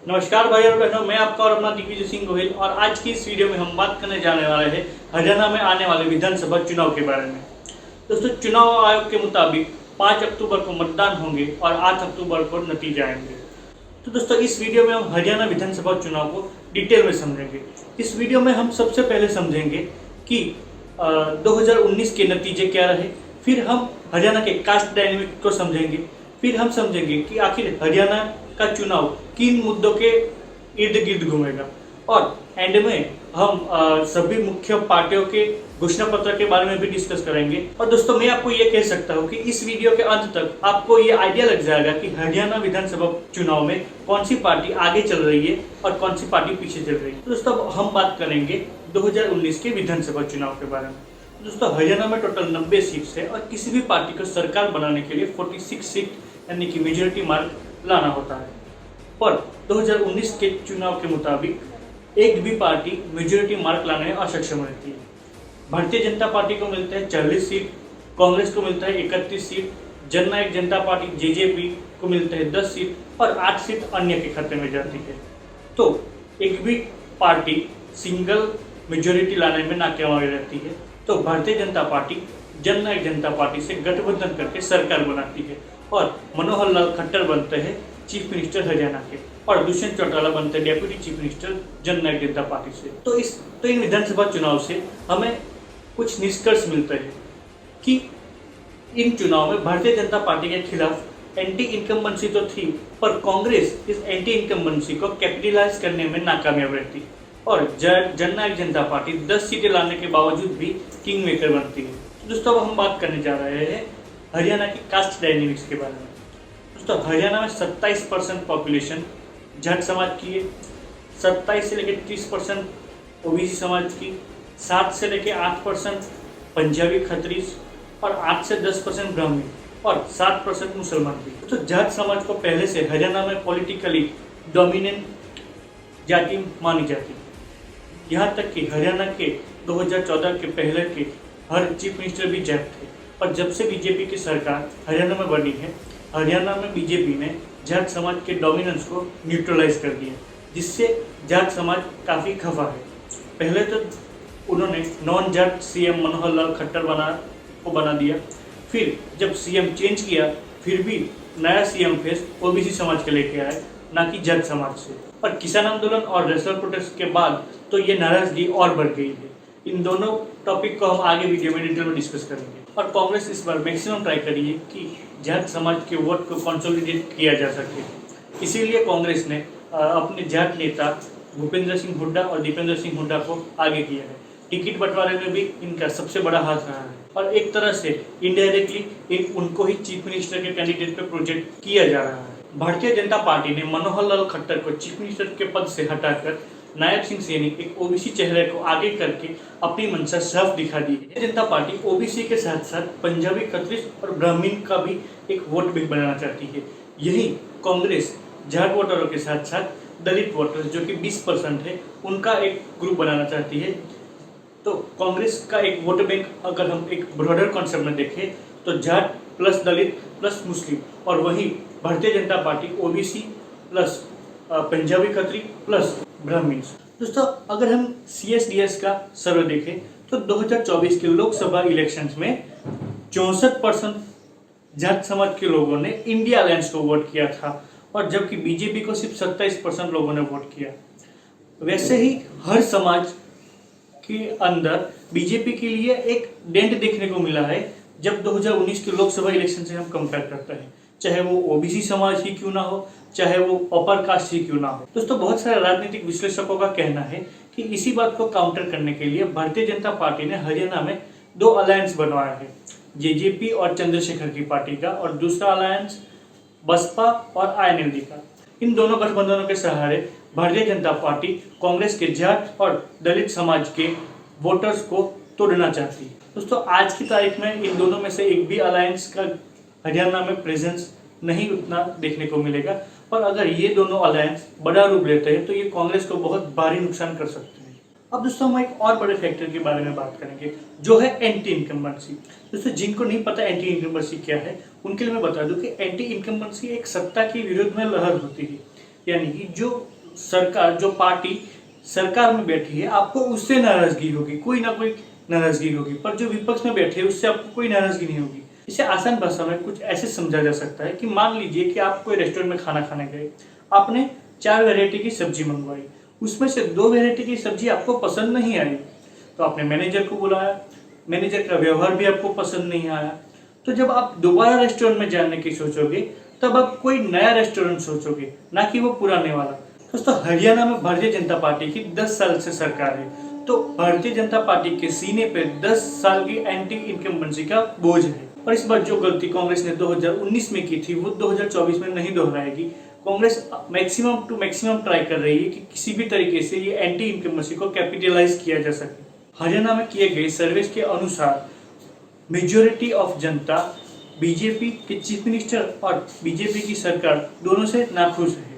नमस्कार भाई और बहनों, मैं आपका और अपना दिग्विजय सिंह गोहिल और आज की इस वीडियो में हम बात करने जाने वाले हैं हरियाणा में आने वाले विधानसभा चुनाव के बारे में। दोस्तों, चुनाव आयोग के मुताबिक 5 अक्टूबर को मतदान होंगे और 8 अक्टूबर को नतीजे आएंगे। तो दोस्तों, इस वीडियो में हम हरियाणा विधानसभा चुनाव को डिटेल में समझेंगे। इस वीडियो में हम सबसे पहले समझेंगे कि 2019 के नतीजे क्या रहे, फिर हम हरियाणा के कास्ट डायनेमिक को समझेंगे, फिर हम समझेंगे कि आखिर हरियाणा का चुनाव किन मुद्दों के इर्द गिर्द घूमेगा, और एंड में हम सभी मुख्य पार्टियों के घोषणा पत्र के बारे में भी डिस्कस करेंगे। और दोस्तों, मैं आपको ये कह सकता हूँ कि इस वीडियो के अंत तक आपको ये आइडिया लग जाएगा कि हरियाणा विधानसभा चुनाव में कौन सी पार्टी आगे चल रही है और कौन सी पार्टी पीछे चल रही है। तो दोस्तों, हम बात करेंगे 2019 के विधानसभा चुनाव के बारे में। दोस्तों, हरियाणा में टोटल 90 सीट्स है और किसी भी पार्टी को सरकार बनाने के लिए 46 सीट यानी कि मेजोरिटी मार्क लाना होता है। पर 2019 के चुनाव के मुताबिक एक भी पार्टी मेजोरिटी मार्क लाने में असक्षम रहती है। भारतीय जनता पार्टी को मिलता है 40 सीट, कांग्रेस को मिलता है 31 सीट, जननायक जनता पार्टी जेजेपी को मिलता है 10 सीट और 8 सीट अन्य के खाते में जाती है। तो एक भी पार्टी सिंगल मेजोरिटी लाने में नाकाम रहती है। तो भारतीय जनता पार्टी जननायक जनता पार्टी से गठबंधन करके सरकार बनाती है और मनोहर लाल खट्टर बनते हैं चीफ मिनिस्टर हरियाणा के और दुष्यंत चौटाला बनते हैं डेप्यूटी चीफ मिनिस्टर जननायक जनता पार्टी से। तो इन विधानसभा चुनाव से हमें कुछ निष्कर्ष मिलते हैं कि इन चुनाव में भारतीय जनता पार्टी के खिलाफ एंटी इनकम्बेंसी तो थी, पर कांग्रेस इस एंटी इनकम्बेंसी को कैपिटलाइज करने में नाकामयाब रहती और जननायक जनता पार्टी 10 सीटें लाने के बावजूद भी किंग मेकर बनती है। दोस्तों, अब हम बात करने जा रहे हैं हरियाणा की कास्ट डायनेमिक्स के बारे में। दोस्तों, हरियाणा में 27% पॉपुलेशन जाट समाज की है, 27 से लेकर 30% ओबीसी समाज की, 7 से लेकर 8% पंजाबी खत्रीज और 8 से 10% ब्राह्मण और 7% मुसलमान भी। तो जाट समाज को पहले से हरियाणा में पॉलिटिकली डोमिनेंट जाति मानी जाती है। यहाँ तक कि हरियाणा के 2014 के पहले के हर चीफ मिनिस्टर भी जाट थे, और जब से बीजेपी की सरकार हरियाणा में बनी है, हरियाणा में बीजेपी ने जाट समाज के डोमिनेंस को न्यूट्रलाइज कर दिया, जिससे जाट समाज काफ़ी खफा है। पहले तो उन्होंने नॉन जाट सीएम मनोहर लाल खट्टर बना दिया, फिर जब सीएम चेंज किया फिर भी नया सीएम फेस ओबीसी समाज के लेके आए, ना कि जाट समाज से। और किसान आंदोलन और रेशनल प्रोटेस्ट के बाद तो ये नाराजगी और बढ़ गई है। इन दोनों टॉपिक को हम आगे वीडियो में डिटेल में डिस्कस करेंगे। और कांग्रेस इस बार मैक्सिमम ट्राई करी है कि जाट समाज के वोट को कंसोलिडेट किया जा सके। इसीलिए कांग्रेस ने अपने जाट नेता भूपेंद्र सिंह हुड्डा और दीपेंद्र सिंह हुड्डा को आगे किया है। टिकट बंटवारे में भी इनका सबसे बड़ा हाथ रहा है और एक तरह से इनडायरेक्टली उनको ही चीफ मिनिस्टर के कैंडिडेट पे प्रोजेक्ट किया जा रहा है। भारतीय जनता पार्टी ने मनोहर लाल खट्टर को चीफ मिनिस्टर के पद से हटाकर नायब सिंह सैनी एक ओबीसी चेहरे को आगे करके अपनी मंशा साफ दिखा दी है। जनता पार्टी ओबीसी के साथ साथ पंजाबी खत्रीज और ब्राह्मण का भी एक वोट बैंक बनाना चाहती है। यही कांग्रेस जाट वोटरों के साथ साथ दलित वोटर्स जो कि 20% है, उनका एक ग्रुप बनाना चाहती है। तो कांग्रेस का एक वोट बैंक अगर हम एक ब्रॉडर कॉन्सेप्ट में देखें तो जाट प्लस दलित प्लस मुस्लिम, और वही Bharatiya Janata party OBC plus Punjabi Khatri plus ब्राह्मण। दोस्तों, अगर हम CSDS का सर्वे देखें तो 2024 के लोकसभा इलेक्शंस में 64% जाट समाज के लोगों ने इंडिया अलायंस को वोट किया था, और जबकि बीजेपी को सिर्फ 27% लोगों ने वोट किया। वैसे ही हर समाज के अंदर बीजेपी के लिए एक डेंट देखने को मिला है जब 2019 के लोकसभा इलेक्शन से हम कंपेयर करते हैं, चाहे वो ओबीसी समाज ही क्यों ना हो, चाहे वो अपर कास्ट ही क्यों ना हो। दोस्तों, बहुत सारे राजनीतिक विश्लेषकों का कहना है कि इसी बात को काउंटर करने के लिए भारतीय जनता पार्टी ने हरियाणा में 2 अलायंस बनवाया है, जेजेपी और चंद्रशेखर की पार्टी का, और दूसरा अलायंस बसपा और INLD का। इन दोनों गठबंधनों के सहारे भारतीय जनता पार्टी कांग्रेस के जाट और दलित समाज के वोटर्स को तोड़ना चाहती है। दोस्तों, आज की तारीख में इन दोनों में से एक भी अलायंस का हरियाणा में प्रेजेंस नहीं उतना देखने को मिलेगा, पर अगर ये दोनों अलायंस बड़ा रूप लेते हैं तो ये कांग्रेस को बहुत भारी नुकसान कर सकते हैं। अब दोस्तों, हम एक और बड़े फैक्टर के बारे में बात करेंगे जो है एंटी इनकम्बेंसी। दोस्तों, जिनको नहीं पता एंटी इनकम्बेंसी क्या है, उनके लिए मैं बता दूं कि एंटी इनकम्बेंसी एक सत्ता के विरोध में लहर होती है, यानी कि जो सरकार, जो पार्टी सरकार में बैठी है, आपको उससे नाराजगी होगी, कोई ना कोई नाराजगी होगी, पर जो विपक्ष में बैठे हैं उससे आपको कोई नाराजगी नहीं होगी। इसे आसान भाषा में कुछ ऐसे समझा जा सकता है कि मान लीजिए कि आप कोई रेस्टोरेंट में खाना खाने गए, आपने 4 वैरायटी की सब्जी मंगवाई, उसमें से 2 वैरायटी की सब्जी आपको पसंद नहीं आई, तो आपने मैनेजर को बुलाया, मैनेजर का व्यवहार भी आपको पसंद नहीं आया, तो जब आप दोबारा रेस्टोरेंट में जाने की सोचोगे तब आप कोई नया रेस्टोरेंट सोचोगे, ना कि वो पुराने वाला। दोस्तों, हरियाणा में भारतीय जनता पार्टी की 10 साल से सरकार है, तो भारतीय जनता पार्टी के सीने पे 10 साल की एंटी इनकम्बेंसी का बोझ है। और इस बार जो गलती कांग्रेस ने 2019 में की थी वो 2024 में नहीं दोहराएगी। Congress maximum to maximum try कर रही है कि किसी भी तरीके से ये एंटी इनकम्बेंसी को कैपिटलाइज किया जा सके। हरियाणा में किए गए सर्वे के अनुसार मेजॉरिटी ऑफ जनता बीजेपी के चीफ मिनिस्टर और बीजेपी की सरकार दोनों से नाखुश है,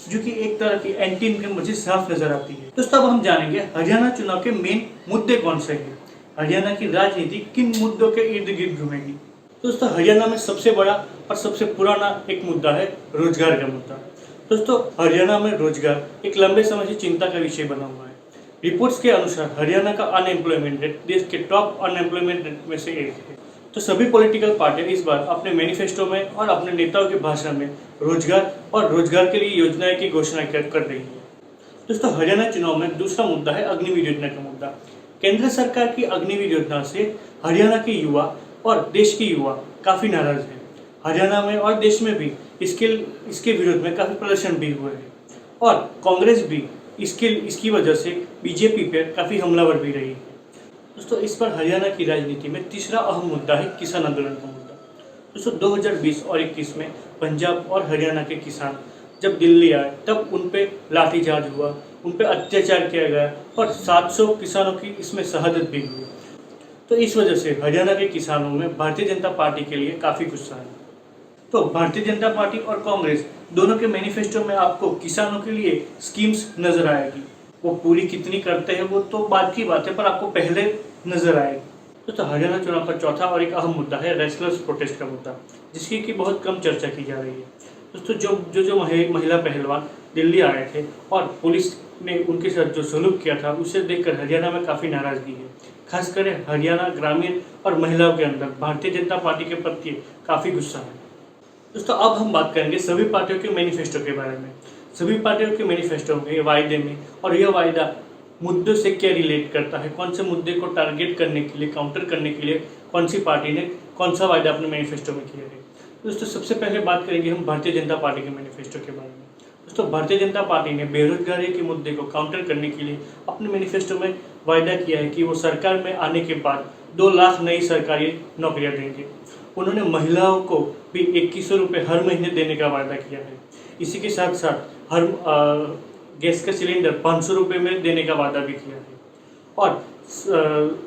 जो कि एक तरह की एंटी इनकम्बेंसी साफ नजर आती है। दोस्तों, अब हम जानेंगे हरियाणा चुनाव के मेन मुद्दे कौन से हैं, हरियाणा की राजनीति किन मुद्दों के इर्द गिर्द घूमेगी। दोस्तों, हरियाणा में सबसे बड़ा और सबसे पुराना एक मुद्दा है रोजगार का मुद्दा। दोस्तों, हरियाणा में रोजगार एक लंबे समय से चिंता का विषय बना हुआ है। रिपोर्ट्स के अनुसार हरियाणा का अनएम्प्लॉयमेंट रेट देश के टॉप अनएम्प्लॉयमेंट रेट में से एक है। तो सभी पॉलिटिकल पार्टियां इस बार अपने मैनिफेस्टो में और अपने नेताओं के भाषण में रोजगार और रोजगार के लिए योजनाएं की घोषणा कर रही है। दोस्तों, हरियाणा चुनाव में दूसरा मुद्दा है अग्निवीर योजना का मुद्दा। केंद्र सरकार की अग्निवीर योजना से हरियाणा के युवा और देश के युवा काफी नाराज है। हरियाणा में और देश में भी इसके विरोध में काफी प्रदर्शन भी हुए हैं और कांग्रेस भी इसकी वजह से बीजेपी पर काफी हमलावर भी रही है। दोस्तों, इस पर हरियाणा की राजनीति में तीसरा अहम मुद्दा है किसान आंदोलन का मुद्दा। दोस्तों, 2020 और 21 में पंजाब और हरियाणा के किसान जब दिल्ली आए तब उन पे लाठीचार्ज हुआ, उन पे अत्याचार किया गया और 700 किसानों की इसमें शहादत भी हुई। तो इस वजह से हरियाणा के किसानों में भारतीय जनता पार्टी के लिए काफ़ी गुस्सा है। तो भारतीय जनता पार्टी और कांग्रेस दोनों के मैनिफेस्टो में आपको किसानों के लिए स्कीम्स नजर आएगी। वो पूरी कितनी करते हैं वो तो बाद की बात है, पर आपको पहले नजर आएगी। तो हरियाणा चुनाव का चौथा और एक अहम मुद्दा है रेसलर्स प्रोटेस्ट का मुद्दा, जिसकी की बहुत कम चर्चा की जा रही है। दोस्तों, जो महिला पहलवान दिल्ली आए थे और पुलिस ने उनके साथ जो सलूक किया था उसे देखकर हरियाणा में काफ़ी नाराजगी है। खासकर हरियाणा ग्रामीण और महिलाओं के अंदर भारतीय जनता पार्टी के प्रति काफ़ी गुस्सा है। दोस्तों, अब हम बात करेंगे सभी पार्टियों के मैनिफेस्टो के बारे में। सभी पार्टियों के मैनिफेस्टो में वायदे में और यह वायदा मुद्दों से क्या रिलेट करता है, कौन से मुद्दे को टारगेट करने के लिए, काउंटर करने के लिए कौन सी पार्टी ने कौन सा वायदा अपने मैनिफेस्टो में किया है। दोस्तों, सबसे पहले बात करेंगे हम भारतीय जनता पार्टी के मैनिफेस्टो के बारे में। दोस्तों, भारतीय जनता पार्टी ने बेरोजगारी के मुद्दे को काउंटर करने के लिए अपने मैनिफेस्टो में वायदा किया है कि वो सरकार में आने के बाद 2 लाख नई सरकारी नौकरियां देंगे। उन्होंने महिलाओं को भी 2100 रुपये हर महीने देने का वायदा किया है। इसी के साथ साथ हर गैस का सिलेंडर 500 रुपये में देने का वादा भी किया है। और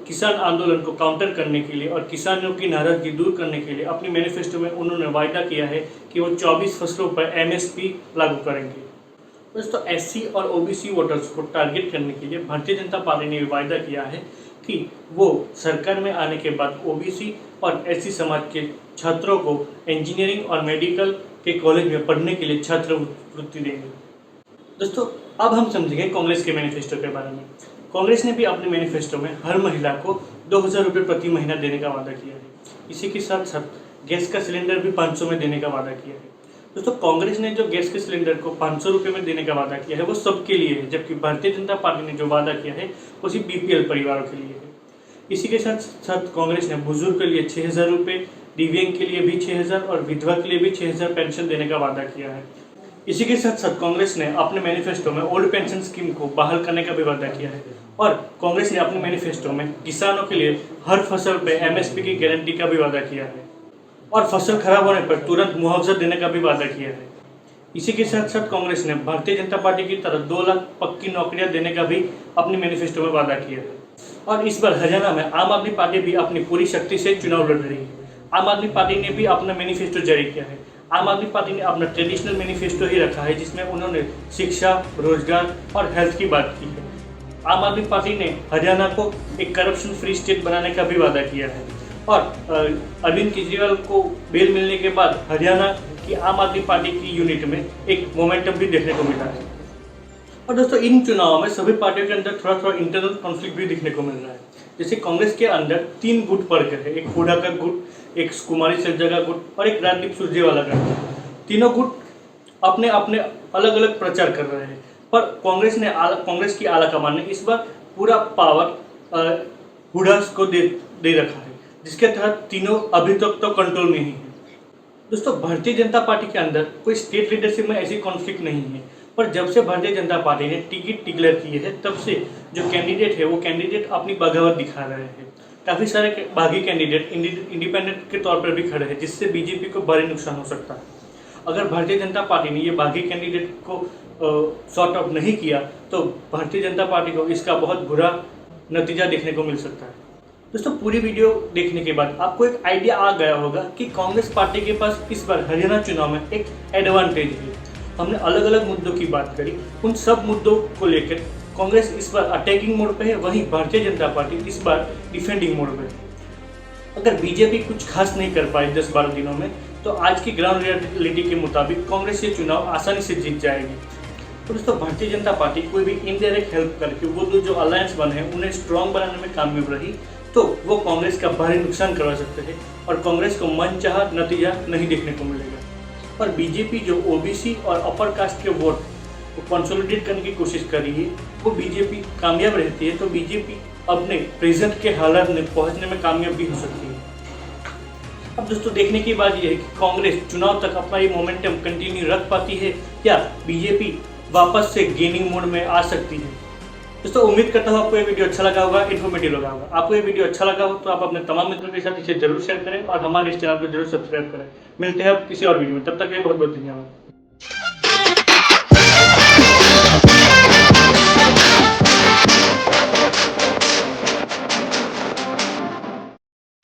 किसान आंदोलन को काउंटर करने के लिए और किसानों की नाराजगी दूर करने के लिए अपनी मैनिफेस्टो में उन्होंने वायदा किया है कि वो 24 फसलों पर MSP लागू करेंगे। दोस्तों, SC और OBC वोटर्स को टारगेट करने के लिए भारतीय जनता पार्टी ने वायदा किया है कि वो सरकार में आने के बाद OBC और SC समाज के छात्रों को इंजीनियरिंग और मेडिकल के कॉलेज में पढ़ने के लिए छात्रवृत्ति देंगे। दोस्तों, अब हम समझेंगे कांग्रेस के मैनिफेस्टो के बारे में। कांग्रेस ने भी अपने मैनिफेस्टो में हर महिला को 2000 रुपये प्रति महीना देने का वादा किया है। इसी के साथ साथ गैस का सिलेंडर भी 500 में देने का वादा किया है। दोस्तों, कांग्रेस ने जो गैस के सिलेंडर को 500 रुपये में देने का वादा किया है वो सबके लिए है, जबकि भारतीय जनता पार्टी ने जो वादा किया है वो सिर्फ BPL परिवारों के लिए है। इसी के साथ साथ कांग्रेस ने बुजुर्ग के लिए 6000 रुपये, दिव्यांग के लिए भी 6000 और विधवा के लिए भी 6000 पेंशन देने का वादा किया है। इसी के साथ साथ कांग्रेस ने अपने मैनिफेस्टो में ओल्ड पेंशन स्कीम को बहाल करने का भी वादा किया है। और कांग्रेस ने अपने मैनिफेस्टो में किसानों के लिए हर फसल पे MSP की गारंटी का भी वादा किया है और फसल खराब होने पर तुरंत मुआवजा देने का भी वादा किया है। इसी के साथ साथ कांग्रेस ने भारतीय जनता पार्टी की तरह 2 लाख पक्की नौकरियां देने का भी अपने मैनिफेस्टो में वादा किया है। और इस बार हरियाणा में आम आदमी पार्टी भी अपनी पूरी शक्ति से चुनाव लड़ रही है। आम आदमी पार्टी ने भी अपना मैनिफेस्टो जारी किया है। आम आदमी पार्टी ने अपना ट्रेडिशनल मैनिफेस्टो ही रखा है, जिसमें उन्होंने शिक्षा, रोजगार और हेल्थ की बात की है। आम आदमी पार्टी ने हरियाणा को एक करप्शन फ्री स्टेट बनाने का भी वादा किया है। और अरविंद केजरीवाल को बेल मिलने के बाद हरियाणा की आम आदमी पार्टी की यूनिट में एक मोमेंटम भी देखने को मिला है। और दोस्तों इन चुनावों में सभी पार्टियों के अंदर थोड़ा थोड़ा इंटरनल कॉन्फ्लिक्ट भी देखने को मिल रहा है। जैसे कांग्रेस के अंदर 3 गुट पड़ गए हैं, एक हुडा का गुट, एक कुमारी शैलजा का गुट और एक राजदीप सुरजेवाला का गुट। तीनों गुट अपने अपने अलग अलग प्रचार कर रहे हैं, पर कांग्रेस की आला कमान ने इस बार पूरा पावर हुडा को दे रखा है, जिसके तहत तीनों अभी तक तो कंट्रोल में ही है। दोस्तों भारतीय जनता पार्टी के अंदर कोई स्टेट लीडरशिप में ऐसी कॉन्फ्लिक्ट नहीं है, पर जब से भारतीय जनता पार्टी ने टिकट डिक्लेयर किए हैं तब से जो कैंडिडेट है वो कैंडिडेट अपनी बगावत दिखा रहे हैं। काफ़ी सारे बागी कैंडिडेट इंडिपेंडेंट के तौर पर भी खड़े हैं, जिससे बीजेपी को भारी नुकसान हो सकता है। अगर भारतीय जनता पार्टी ने ये बागी कैंडिडेट को सॉर्ट आउट नहीं किया तो भारतीय जनता पार्टी को इसका बहुत बुरा नतीजा देखने को मिल सकता है। दोस्तों पूरी वीडियो देखने के बाद आपको एक आइडिया आ गया होगा कि कांग्रेस पार्टी के पास इस बार हरियाणा चुनाव में एक एडवांटेज है। हमने अलग अलग मुद्दों की बात करी, उन सब मुद्दों को लेकर कांग्रेस इस बार अटैकिंग मोड पे है, वहीं भारतीय जनता पार्टी इस बार डिफेंडिंग मोड पे है। अगर बीजेपी कुछ खास नहीं कर पाई 10-12 दिनों में तो आज की ग्राउंड रियलिटी के मुताबिक कांग्रेस ये चुनाव आसानी से जीत जाएगी। तो दोस्तों भारतीय जनता पार्टी कोई भी इनडायरेक्ट हेल्प करके वो जो अलायंस बने हैं उन्हें स्ट्रॉन्ग बनाने में कामयाब रही तो वो कांग्रेस का भारी नुकसान करवा सकते हैं और कांग्रेस को मनचाहा नतीजा नहीं देखने को मिलेगा। और बीजेपी जो ओबीसी और अपर कास्ट के वोट को कंसोलिडेट करने की कोशिश कर रही है, वो बीजेपी कामयाब रहती है तो बीजेपी अपने प्रेजेंट के हालात में पहुंचने में कामयाब भी हो सकती है। अब दोस्तों देखने की बात यह है कि कांग्रेस चुनाव तक अपना ये मोमेंटम कंटिन्यू रख पाती है या बीजेपी वापस से गेनिंग मोड में आ सकती है। दोस्तों उम्मीद करता हूँ आपको ये वीडियो अच्छा लगा होगा, इन्फॉर्मेटिव लगा होगा। आपको ये वीडियो अच्छा लगा हो तो आप अपने तमाम मित्रों के साथ इसे जरूर शेयर करें और हमारे इस चैनल को जरूर सब्सक्राइब करें। मिलते हैं अब किसी और वीडियो में, तब तक के लिए बहुत बहुत धन्यवाद।